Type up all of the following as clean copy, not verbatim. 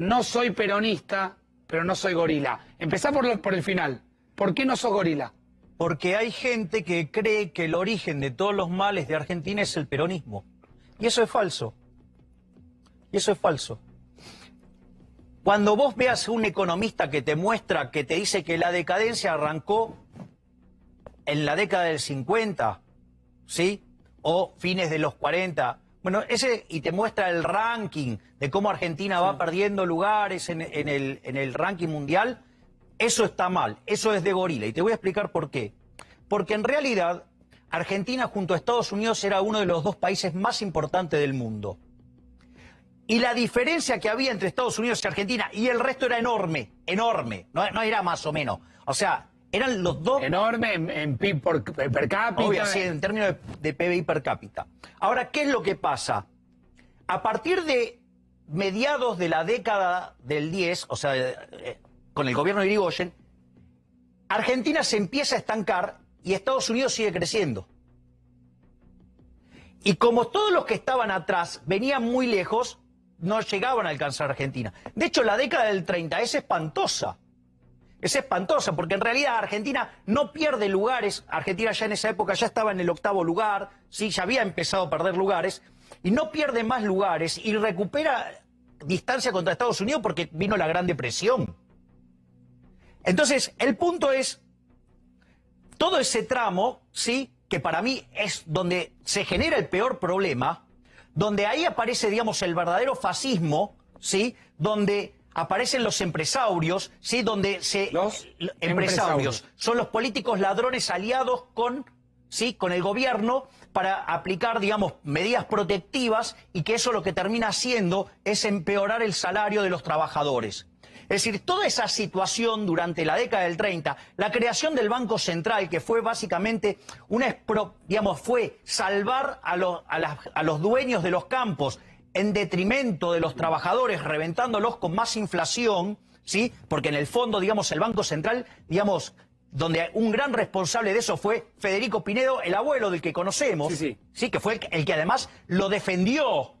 no soy peronista, pero no soy gorila. Empezá por el final. ¿Por qué no sos gorila? Porque hay gente que cree que el origen de todos los males de Argentina es el peronismo. Y eso es falso. Y eso es falso. Cuando vos veas a un economista que te muestra, que te dice que la decadencia arrancó en la década del 50, ¿sí? O fines de los 40. Bueno, y te muestra el ranking de cómo Argentina va perdiendo lugares en el ranking mundial, eso está mal, eso es de gorila. Y te voy a explicar por qué. Porque en realidad, Argentina junto a Estados Unidos era uno de los dos países más importantes del mundo. Y la diferencia que había entre Estados Unidos y Argentina y el resto era enorme, enorme, no era más o menos. O sea, eran los dos... Enorme en PIB per cápita. Obvio, sí, en términos de PBI per cápita. Ahora, ¿qué es lo que pasa? A partir de mediados de la década del 10, o sea, con el gobierno de Irigoyen, Argentina se empieza a estancar y Estados Unidos sigue creciendo. Y como todos los que estaban atrás venían muy lejos, no llegaban a alcanzar a Argentina. De hecho, la década del 30 es espantosa. Es espantosa, porque en realidad Argentina no pierde lugares. Argentina ya en esa época ya estaba en el 8º lugar, ¿sí? Ya había empezado a perder lugares, y no pierde más lugares y recupera distancia contra Estados Unidos porque vino la Gran Depresión. Entonces, el punto es, todo ese tramo, ¿sí? Que para mí es donde se genera el peor problema, donde ahí aparece, digamos, el verdadero fascismo, ¿sí? Donde aparecen los empresarios, ¿sí? Donde los empresarios son los políticos ladrones aliados con, ¿sí? Con el gobierno para aplicar, digamos, medidas protectivas, y que eso lo que termina haciendo es empeorar el salario de los trabajadores. Es decir, toda esa situación durante la década del 30, la creación del Banco Central, que fue básicamente fue salvar a los dueños de los campos en detrimento de los trabajadores, reventándolos con más inflación, ¿sí? Porque en el fondo, digamos, el Banco Central, digamos, donde un gran responsable de eso fue Federico Pinedo, el abuelo del que conocemos, sí, que fue el que además lo defendió,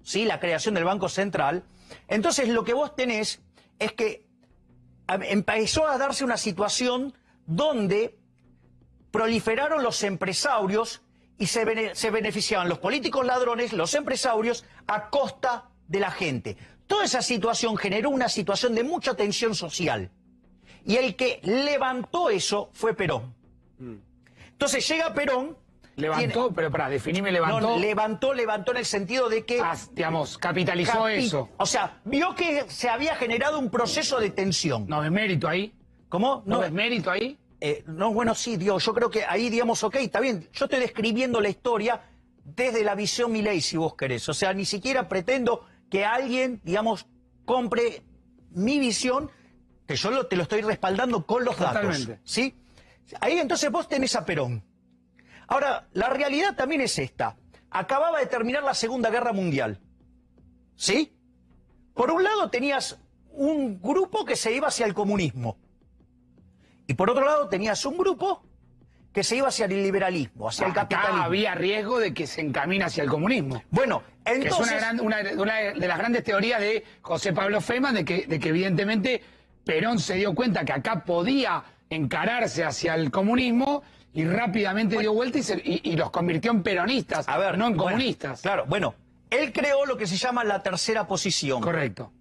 ¿sí? La creación del Banco Central. Entonces, lo que vos tenés es que empezó a darse una situación donde proliferaron los empresarios y se beneficiaban los políticos ladrones, los empresarios, a costa de la gente. Toda esa situación generó una situación de mucha tensión social. Y el que levantó eso fue Perón. Entonces llega Perón... Levantó, pero para definirme levantó. No, levantó en el sentido de que... digamos, capitalizó eso. O sea, vio que se había generado un proceso de tensión. ¿No ves mérito ahí? ¿Cómo? ¿No ves mérito ahí? No, bueno, sí, Dios, yo creo que ahí, digamos, ok, está bien. Yo estoy describiendo la historia desde la visión Milei, si vos querés. O sea, ni siquiera pretendo que alguien, digamos, compre mi visión, que yo te lo estoy respaldando con los datos. ¿Sí? Ahí entonces vos tenés a Perón. Ahora, la realidad también es esta. Acababa de terminar la Segunda Guerra Mundial. ¿Sí? Por un lado tenías un grupo que se iba hacia el comunismo. Y por otro lado tenías un grupo que se iba hacia el liberalismo, hacia el capitalismo. Acá había riesgo de que se encamine hacia el comunismo. Bueno, entonces... Que es una de las grandes teorías de José Pablo Feynman, de que evidentemente Perón se dio cuenta que acá podía encararse hacia el comunismo y rápidamente dio vuelta y los convirtió en peronistas, no en comunistas. Claro, bueno, él creó lo que se llama la tercera posición. Correcto.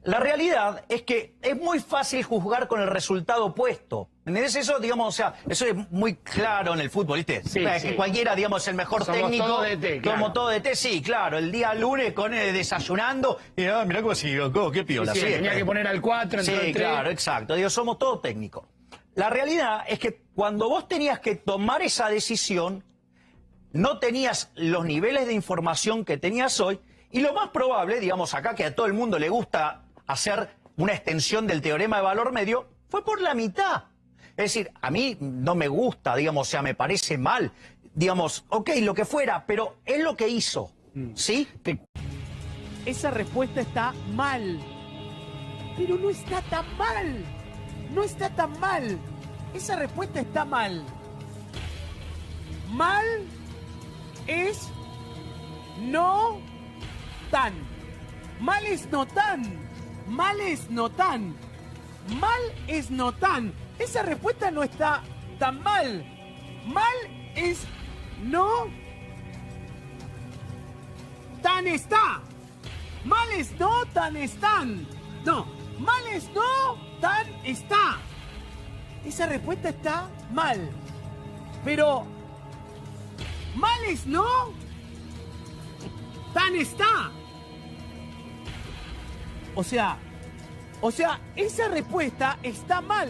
La realidad es que es muy fácil juzgar con el resultado opuesto. ¿Entendés eso? Digamos, o sea, eso es muy claro en el fútbol, ¿viste? Sí, que cualquiera, digamos, es el mejor técnico. Todo DT, claro. Como todo DT, sí, claro. El día lunes con desayunando, y mirá cómo siguió, qué piola. Sí, tenía que poner al 4, sí, claro, exacto. Digo, somos todos técnicos. La realidad es que cuando vos tenías que tomar esa decisión, no tenías los niveles de información que tenías hoy, y lo más probable, digamos acá, que a todo el mundo le gusta hacer una extensión del teorema de valor medio, fue por la mitad. Es decir, a mí no me gusta, digamos, o sea, me parece mal, digamos, ok, lo que fuera, pero es lo que hizo, ¿sí? Esa respuesta está mal, pero no está tan mal. No está tan mal. Esa respuesta está mal. Mal es no tan. Mal es no tan. Mal es no tan. Mal es no tan. Esa respuesta no está tan mal. Mal es no tan está. Mal es no tan están. No, mal es no tan está. Esa respuesta está mal. Pero mal es no tan está. O sea, esa respuesta está mal.